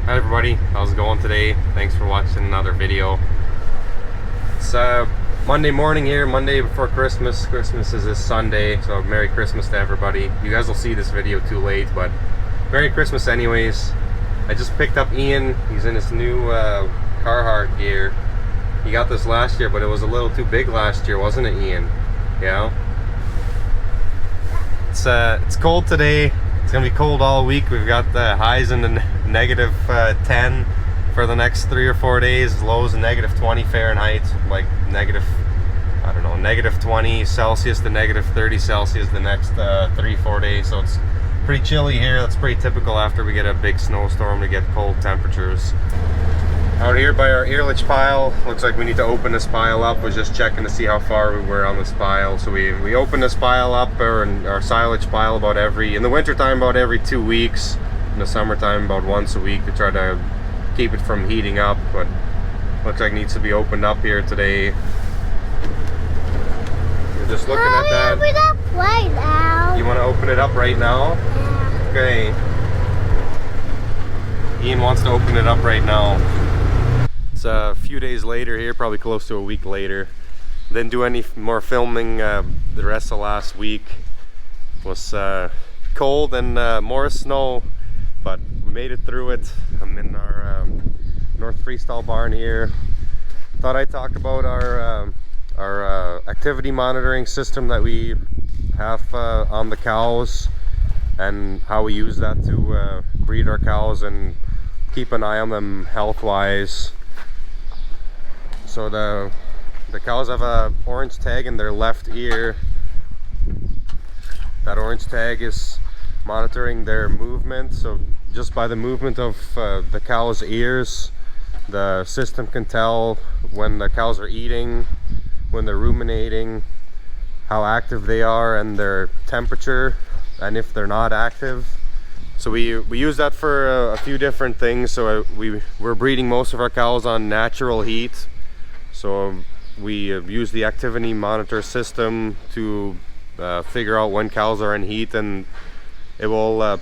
Hi everybody, how's it going today? Thanks for watching another video. It's Monday morning here, Monday before Christmas. Christmas is this Sunday, so Merry Christmas to everybody. You guys will see this video too late, but Merry Christmas anyways. I just picked up Ian. He's in his new Carhartt gear. He got this last year, but it was a little too big last year, wasn't it, Ian? Yeah. It's cold today. It's gonna be cold all week. We've got the highs in the negative 10 for the next 3 or 4 days. Lows in negative 20 Fahrenheit, like negative, I don't know, negative 20 Celsius to negative 30 Celsius the next 3-4 days. So it's pretty chilly here. That's pretty typical after we get a big snowstorm to get cold temperatures. Out here by our earlage pile, looks like we need to open this pile up. Was just checking to see how far we were on this pile. So we open this pile up, or our silage pile, in the wintertime about every 2 weeks. In the summertime about once a week to try to keep it from heating up. But looks like it needs to be opened up here today. We're just looking at that. Open it up right now. You want to open it up right now? Yeah. Okay. Ian wants to open it up right now. It's a few days later here, probably close to a week later. Didn't do any more filming the rest of last week. It was cold and more snow, but we made it through it. I'm in our North Freestyle barn here. Thought I'd talk about our activity monitoring system that we have on the cows and how we use that to breed our cows and keep an eye on them health-wise. So the cows have a orange tag in their left ear. That orange tag is monitoring their movement. So just by the movement of the cow's ears, the system can tell when the cows are eating, when they're ruminating, how active they are, and their temperature, and if they're not active. So we use that for a few different things. So we're breeding most of our cows on natural heat. So we use the activity monitor system to figure out when cows are in heat, and it will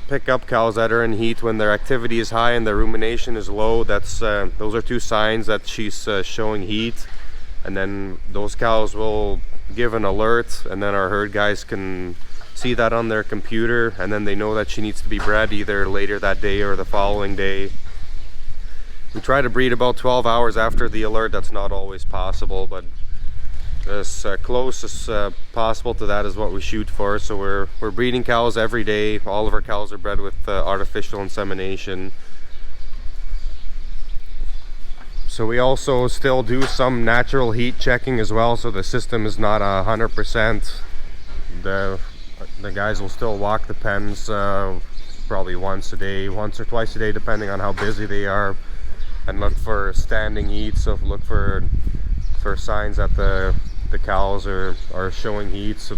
pick up cows that are in heat when their activity is high and their rumination is low. Those are two signs that she's showing heat, and then those cows will give an alert, and then our herd guys can see that on their computer, and then they know that she needs to be bred either later that day or the following day. We try to breed about 12 hours after the alert. That's not always possible, but as close as possible to that is what we shoot for. So we're breeding cows every day. All of our cows are bred with artificial insemination. So we also still do some natural heat checking as well, so the system is not 100%. The guys will still walk the pens probably once or twice a day, depending on how busy they are, and look for standing heat. So look for signs that the cows are showing heat. So,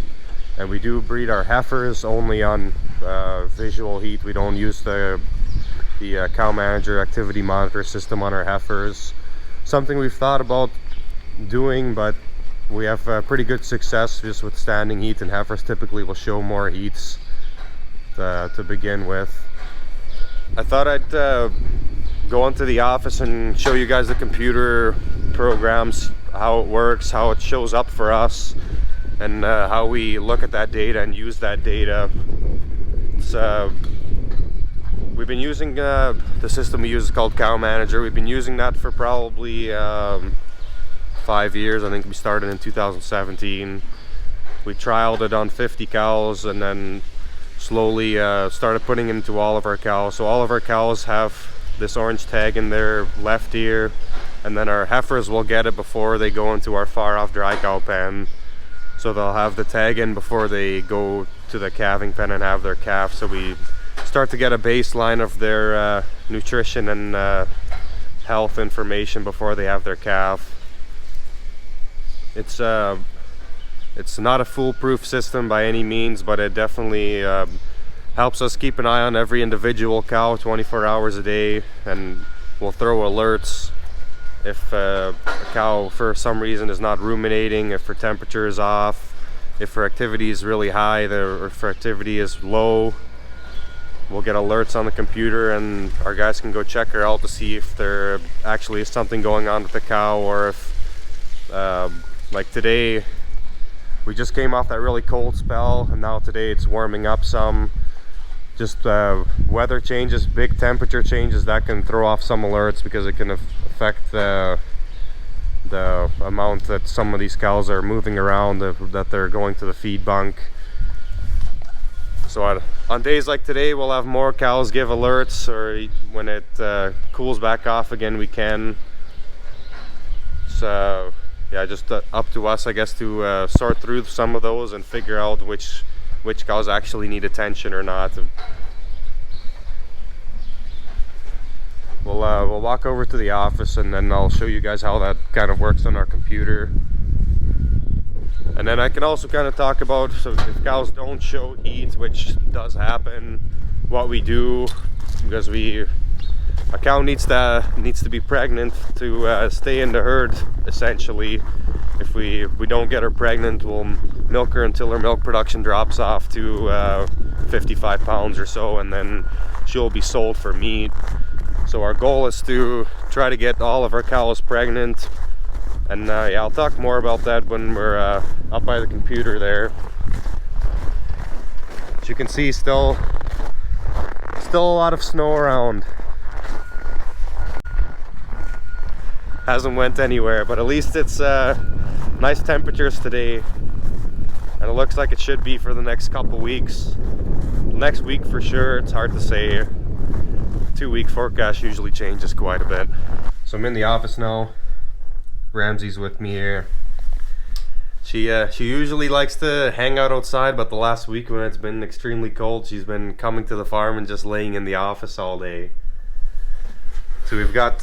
and we do breed our heifers only on visual heat. We don't use the cow manager activity monitor system on our heifers. Something we've thought about doing, but we have pretty good success just with standing heat, and heifers typically will show more heats to begin with. I thought I'd go into the office and show you guys the computer programs, how it works, how it shows up for us, and how we look at that data and use that data. We've been using the system we use is called Cow Manager. We've been using that for probably 5 years. I think we started in 2017. We trialed it on 50 cows and then slowly started putting it into all of our cows. So all of our cows have this orange tag in their left ear, and then our heifers will get it before they go into our far off dry cow pen. So they'll have the tag in before they go to the calving pen and have their calf. So we start to get a baseline of their nutrition and health information before they have their calf. It's not a foolproof system by any means, but it definitely helps us keep an eye on every individual cow 24 hours a day, and we'll throw alerts if a cow for some reason is not ruminating, if her temperature is off, if her activity is really high, or if her activity is low. we'll get alerts on the computer, and our guys can go check her out to see if there actually is something going on with the cow, or if like today we just came off that really cold spell, and now today it's warming up some. Just weather changes, big temperature changes, that can throw off some alerts because it can affect the amount that some of these cows are moving around, that they're going to the feed bunk. So on days like today, we'll have more cows give alerts, or when it cools back off again, we can. So yeah, just up to us, I guess, to sort through some of those and figure out which cows actually need attention or not. We'll walk over to the office, and then I'll show you guys how that kind of works on our computer. And then I can also kind of talk about, so if cows don't show heat, which does happen, what we do, because a cow needs to be pregnant to stay in the herd, essentially. If we don't get her pregnant, we'll milk her until her milk production drops off to 55 pounds or so, and then she'll be sold for meat. So our goal is to try to get all of our cows pregnant, and yeah, I'll talk more about that when we're up by the computer there. As you can see, still a lot of snow around. Hasn't went anywhere, but at least it's nice temperatures today, and it looks like it should be for the next couple weeks. Next week for sure, it's hard to say. 2-week forecast usually changes quite a bit. So I'm in the office now. Ramsey's with me here. She usually likes to hang out outside, but the last week when it's been extremely cold, she's been coming to the farm and just laying in the office all day. So we've got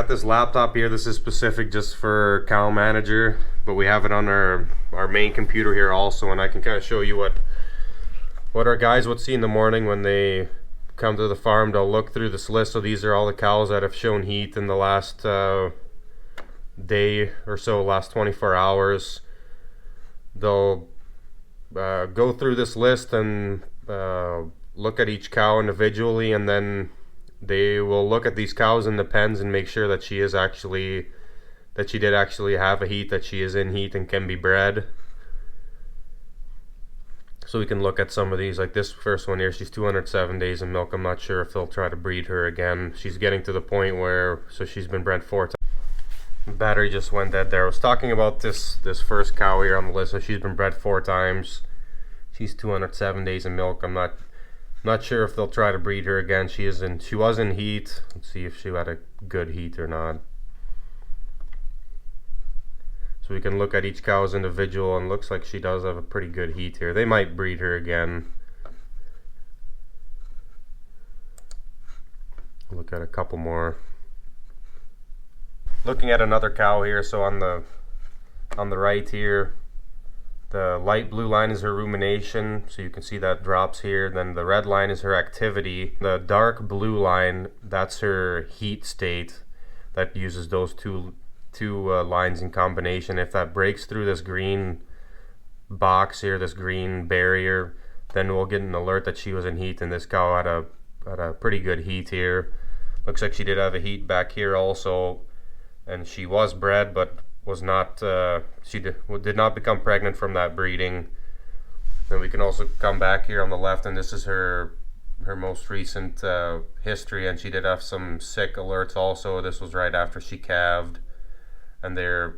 this laptop here. This is specific just for Cow Manager, but we have it on our main computer here also, and I can kind of show you what our guys would see in the morning when they come to the farm. They'll look through this list. So these are all the cows that have shown heat in the last day or so, last 24 hours. They'll go through this list and look at each cow individually, and then they will look at these cows in the pens and make sure that she did actually have a heat, that she is in heat and can be bred. So we can look at some of these, like this first one here. She's 207 days in milk. I'm not sure if they'll try to breed her again. She's getting to the point where, so she's been bred 4 times. Battery just went dead there. I was talking about this first cow here on the list. So she's been bred 4 times. She's 207 days in milk. I'm not sure if they'll try to breed her again. She was in heat. Let's see if she had a good heat or not. So we can look at each cow as individual, and looks like she does have a pretty good heat here. They might breed her again. Look at a couple more. Looking at another cow here. So on the right here, the light blue line is her rumination, so you can see that drops here. Then the red line is her activity. The dark blue line, that's her heat state. That uses those two lines in combination. If that breaks through this green box here, this green barrier, then we'll get an alert that she was in heat, and this cow had a pretty good heat here. Looks like she did have a heat back here also, and she was bred, but was not she did not become pregnant from that breeding. Then we can also come back here on the left, and this is her most recent history, and she did have some sick alerts also. This was right after she calved, and they're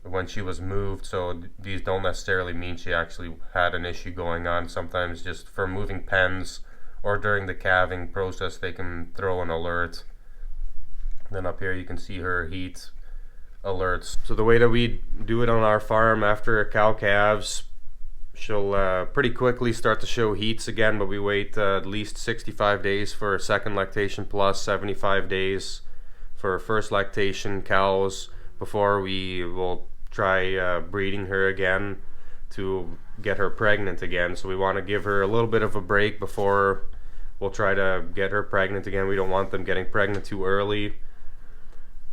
when she was moved, so these don't necessarily mean she actually had an issue going on. Sometimes just from moving pens or during the calving process they can throw an alert. Then up here you can see her heat alerts. So the way that we do it on our farm, after a cow calves, she'll pretty quickly start to show heats again, but we wait at least 65 days for second lactation plus 75 days for first lactation cows before we will try breeding her again to get her pregnant again. So we want to give her a little bit of a break before we'll try to get her pregnant again. We don't want them getting pregnant too early.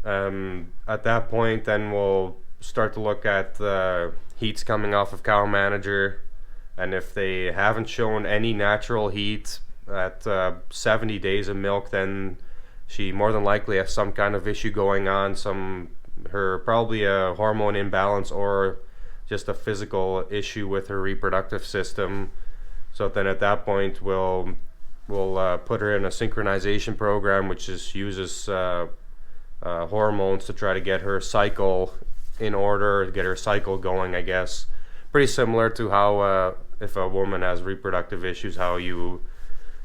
At that point, then we'll start to look at the heats coming off of Cow Manager, and if they haven't shown any natural heat at 70 days of milk, then she more than likely has some kind of issue going on, probably a hormone imbalance or just a physical issue with her reproductive system. So then at that point we'll put her in a synchronization program, which uses hormones to try to get her cycle in order, get her cycle going, I guess. Pretty similar to how if a woman has reproductive issues, how you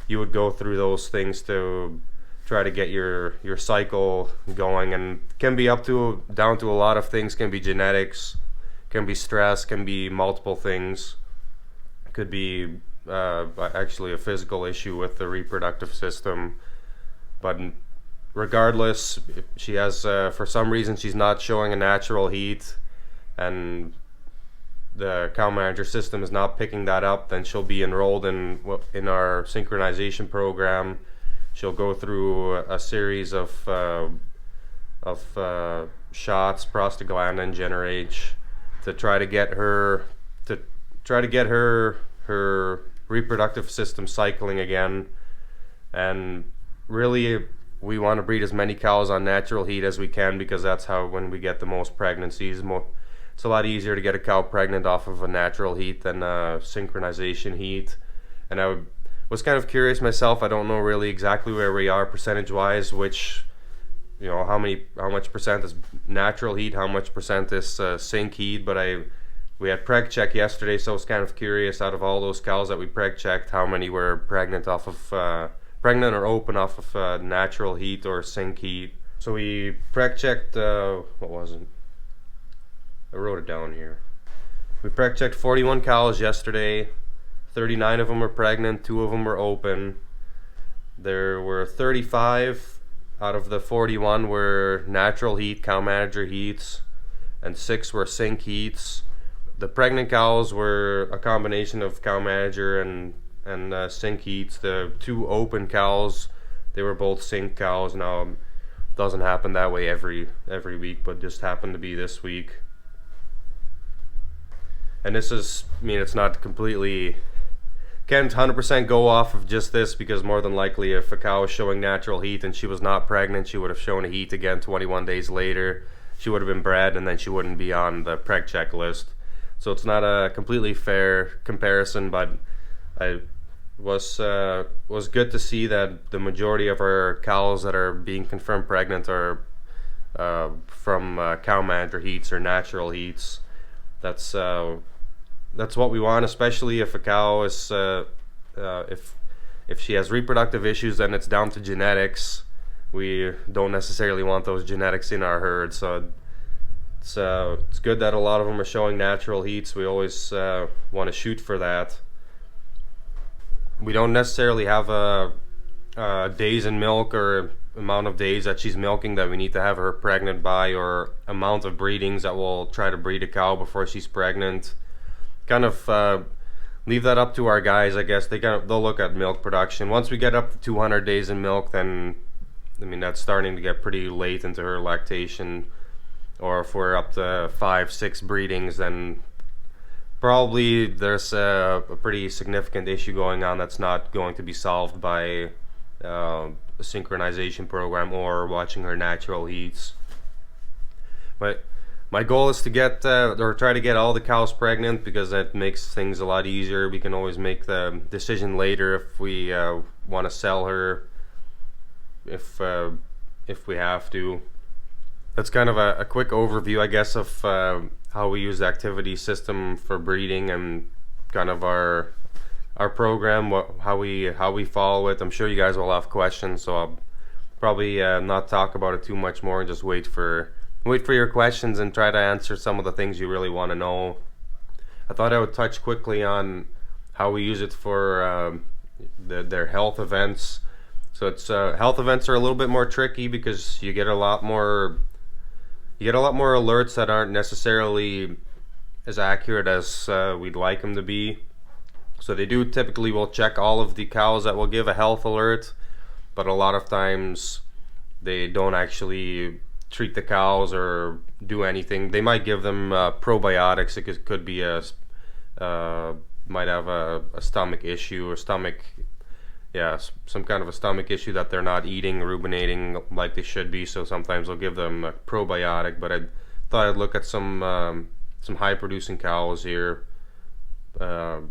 would go through those things to try to get your cycle going, and can be down to a lot of things. Can be genetics, can be stress, can be multiple things. Could be actually a physical issue with the reproductive system. But regardless, if she has for some reason she's not showing a natural heat and the cow manager system is not picking that up, then she'll be enrolled in our synchronization program. She'll go through a series of shots, prostaglandin, GnRH, to try to get her reproductive system cycling again. And really, we want to breed as many cows on natural heat as we can, because that's how, when we get the most pregnancies, it's a lot easier to get a cow pregnant off of a natural heat than a synchronization heat. And I was kind of curious myself. I don't know really exactly where we are percentage wise, how much percent is natural heat, how much percent is sync heat. But we had preg check yesterday, so I was kind of curious, out of all those cows that we preg checked, how many were pregnant or open off of natural heat or sync heat. So we preg checked, what was it? I wrote it down here. We preg checked 41 cows yesterday. 39 of them were pregnant, 2 of them were open. There were 35 out of the 41 were natural heat, cow manager heats, and 6 were sync heats. The pregnant cows were a combination of cow manager and sync heats. The 2 open cows, they were both sync cows. Now, it doesn't happen that way every week, but just happened to be this week. And this is, it's not completely, can't 100% go off of just this, because more than likely if a cow was showing natural heat and she was not pregnant, she would have shown a heat again 21 days later. She would have been bred, and then she wouldn't be on the preg check list. So it's not a completely fair comparison, but it was good to see that the majority of our cows that are being confirmed pregnant are from cow manager heats or natural heats. That's what we want, especially if a cow is if she has reproductive issues, then it's down to genetics. We don't necessarily want those genetics in our herd, so it's good that a lot of them are showing natural heats. We always want to shoot for that. We don't necessarily have a days in milk or amount of days that she's milking that we need to have her pregnant by, or amount of breedings that we'll try to breed a cow before she's pregnant. Kind of leave that up to our guys, I guess. They'll look at milk production. Once we get up to 200 days in milk, then that's starting to get pretty late into her lactation. Or if we're up to 5-6 breedings, then probably there's a pretty significant issue going on that's not going to be solved by a synchronization program or watching her natural heats. But my goal is to try to get all the cows pregnant, because that makes things a lot easier. We can always make the decision later if we want to sell her, if we have to. That's kind of a quick overview, I guess, of how we use the activity system for breeding, and kind of our program, how we follow it. I'm sure you guys will have questions, so I'll probably not talk about it too much more, and just wait for your questions and try to answer some of the things you really want to know. I thought I would touch quickly on how we use it for their health events. So it's health events are a little bit more tricky, because you get a lot more alerts that aren't necessarily as accurate as we'd like them to be. So they typically will check all of the cows that will give a health alert, but a lot of times they don't actually treat the cows or do anything. They might give them probiotics. It could be might have a stomach issue or stomach yeah, some kind of a stomach issue that they're not eating, ruminating like they should be. So sometimes I'll give them a probiotic. But I thought I'd look at some high producing cows here that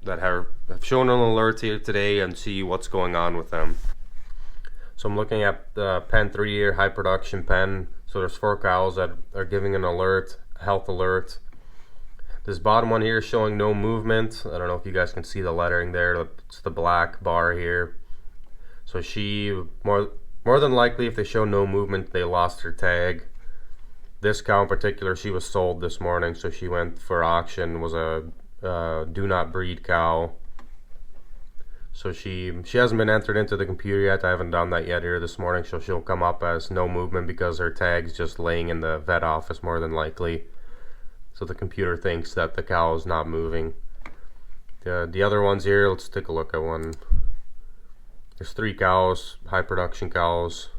have shown an alert here today and see what's going on with them. So I'm looking at pen 3 here, high production pen. So there's 4 cows that are giving an alert, health alert. This bottom one here is showing no movement. I don't know if you guys can see the lettering there. It's the black bar here. So she, more than likely, if they show no movement, they lost her tag. This cow in particular, she was sold this morning, so she went for auction. Was a do not breed cow. So she hasn't been entered into the computer yet. I haven't done that yet here this morning. So she'll come up as no movement because her tag's just laying in the vet office more than likely. So the computer thinks that the cow is not moving. The other ones here, let's take a look at one. There's 3 cows, high production cows.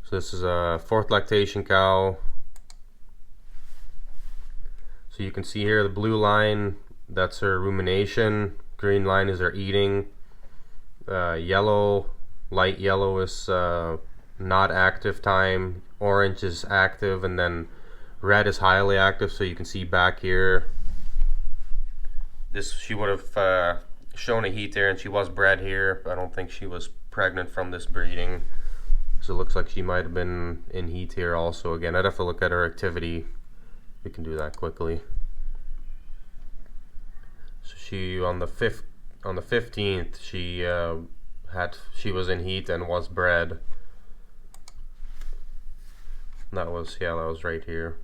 So this is a 4th lactation cow. So you can see here the blue line, that's her rumination. Green line is her eating. Yellow, light yellow is not active time. Orange is active, and then red is highly active. So you can see back here, this she would have shown a heat there, and she was bred here. I don't think she was pregnant from this breeding. So it looks like she might have been in heat here also. Again, I'd have to look at her activity. We can do that quickly. So she on the 15th she was in heat and was bred. That was right here.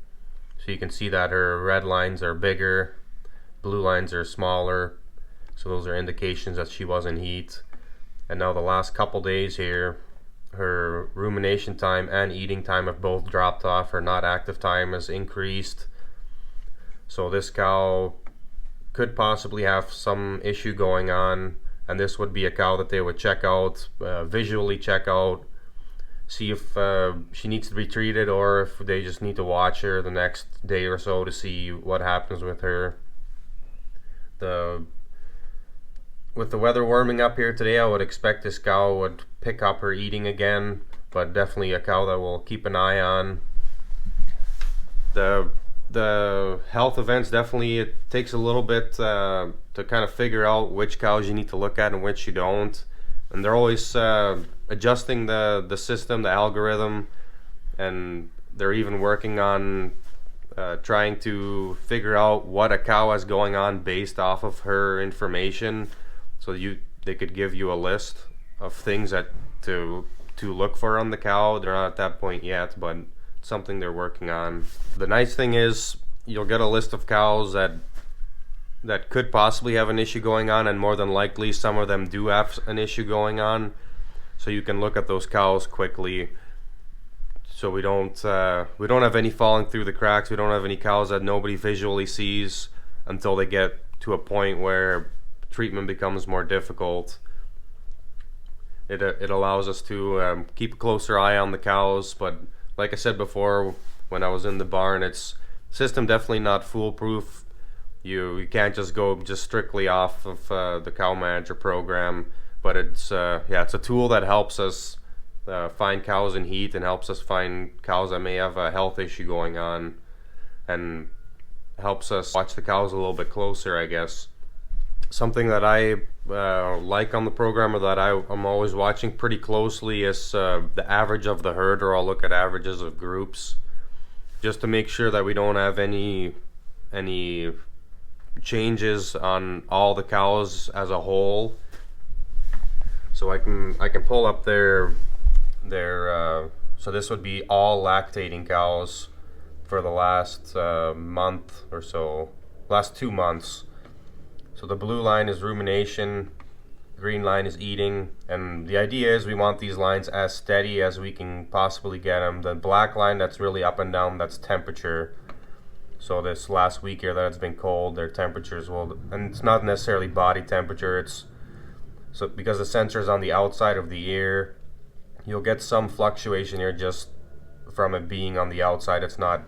So you can see that her red lines are bigger, blue lines are smaller. So those are indications that she was in heat. And now the last couple days here, her rumination time and eating time have both dropped off. Her not active time has increased. So this cow could possibly have some issue going on, and this would be a cow that they would check out, visually check out, see if she needs to be treated or if they just need to watch her the next day or so to see what happens with her. With the weather warming up here today, I would expect this cow would pick up her eating again, but definitely a cow that we'll keep an eye on. The health events, definitely it takes a little bit to kind of figure out which cows you need to look at and which you don't. And they're always adjusting the system, the algorithm, and they're even working on trying to figure out what a cow has going on based off of her information. So they could give you a list of things that to look for on the cow. They're not at that point yet, but it's something they're working on. The nice thing is you'll get a list of cows that could possibly have an issue going on, and more than likely some of them do have an issue going on. So you can look at those cows quickly. So we don't have any falling through the cracks. We don't have any cows that nobody visually sees until they get to a point where treatment becomes more difficult. It allows us to keep a closer eye on the cows, but like I said before when I was in the barn, it's system definitely not foolproof. You can't just go strictly off of the cow manager program, but it's a tool that helps us find cows in heat and helps us find cows that may have a health issue going on, and helps us watch the cows a little bit closer, I guess. Something that I like on the program, or that I'm always watching pretty closely, is the average of the herd, or I'll look at averages of groups just to make sure that we don't have any changes on all the cows as a whole. So I can pull up their so this would be all lactating cows for the last month or so, last 2 months. So the blue line is rumination, green line is eating, and the idea is we want these lines as steady as we can possibly get them. The black line that's really up and down, that's temperature. So this last week here that it's been cold, their temperatures will, and it's not necessarily body temperature, it's so because the sensor is on the outside of the ear, you'll get some fluctuation here just from it being on the outside. It's not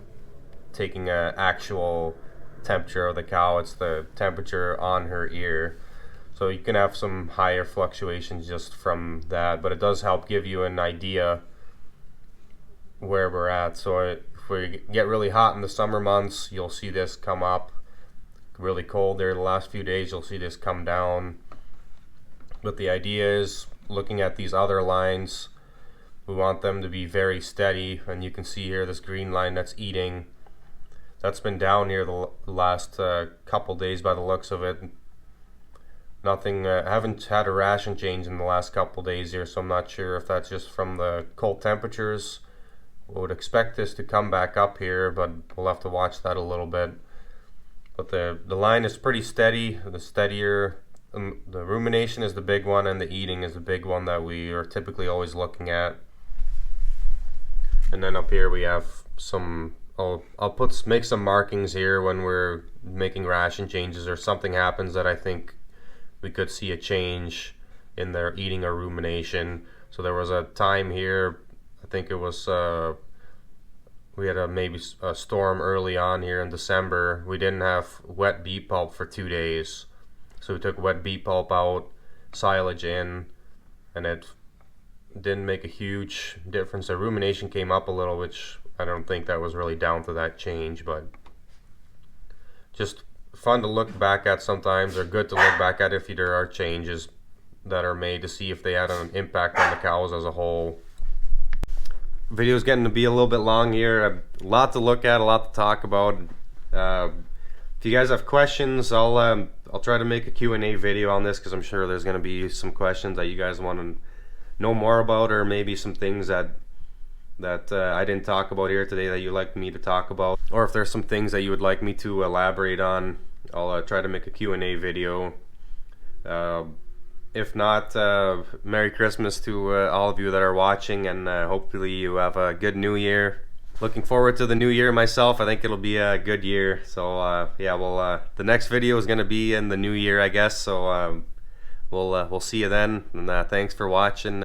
taking an actual temperature of the cow, it's the temperature on her ear. So you can have some higher fluctuations just from that, but it does help give you an idea where we're at. So if we get really hot in the summer months, you'll see this come up. Really cold there the last few days, you'll see this come down. But the idea is, looking at these other lines, we want them to be very steady. And you can see here this green line that's eating, that's been down here the last couple days by the looks of it. Nothing, haven't had a ration change in the last couple days here, so I'm not sure if that's just from the cold temperatures. We would expect this to come back up here, but we'll have to watch that a little bit. But the line is pretty steady. The steadier, the rumination is the big one, and the eating is the big one that we are typically always looking at. And then up here we have some, I'll make some markings here when we're making ration changes or something happens that I think we could see a change in their eating or rumination. So there was a time here, I think it was we had maybe a storm early on here in December. We didn't have wet beet pulp for 2 days. So we took wet beet pulp out, silage in, and it didn't make a huge difference. The rumination came up a little, which I don't think that was really down to that change, but just fun to look back at sometimes, or good to look back at if there are changes that are made to see if they had an impact on the cows as a whole. Video's getting to be a little bit long here. A lot to look at, a lot to talk about. If you guys have questions, I'll try to make a Q&A video on this, because I'm sure there's going to be some questions that you guys want to know more about, or maybe some things that I didn't talk about here today that you'd like me to talk about, or if there's some things that you would like me to elaborate on. I'll try to make a Q&A video. If not, Merry Christmas to all of you that are watching, and hopefully you have a good new year. Looking forward to the new year myself. I think it'll be a good year. So yeah, well, the next video is going to be in the new year, I guess. So we'll see you then, and thanks for watching.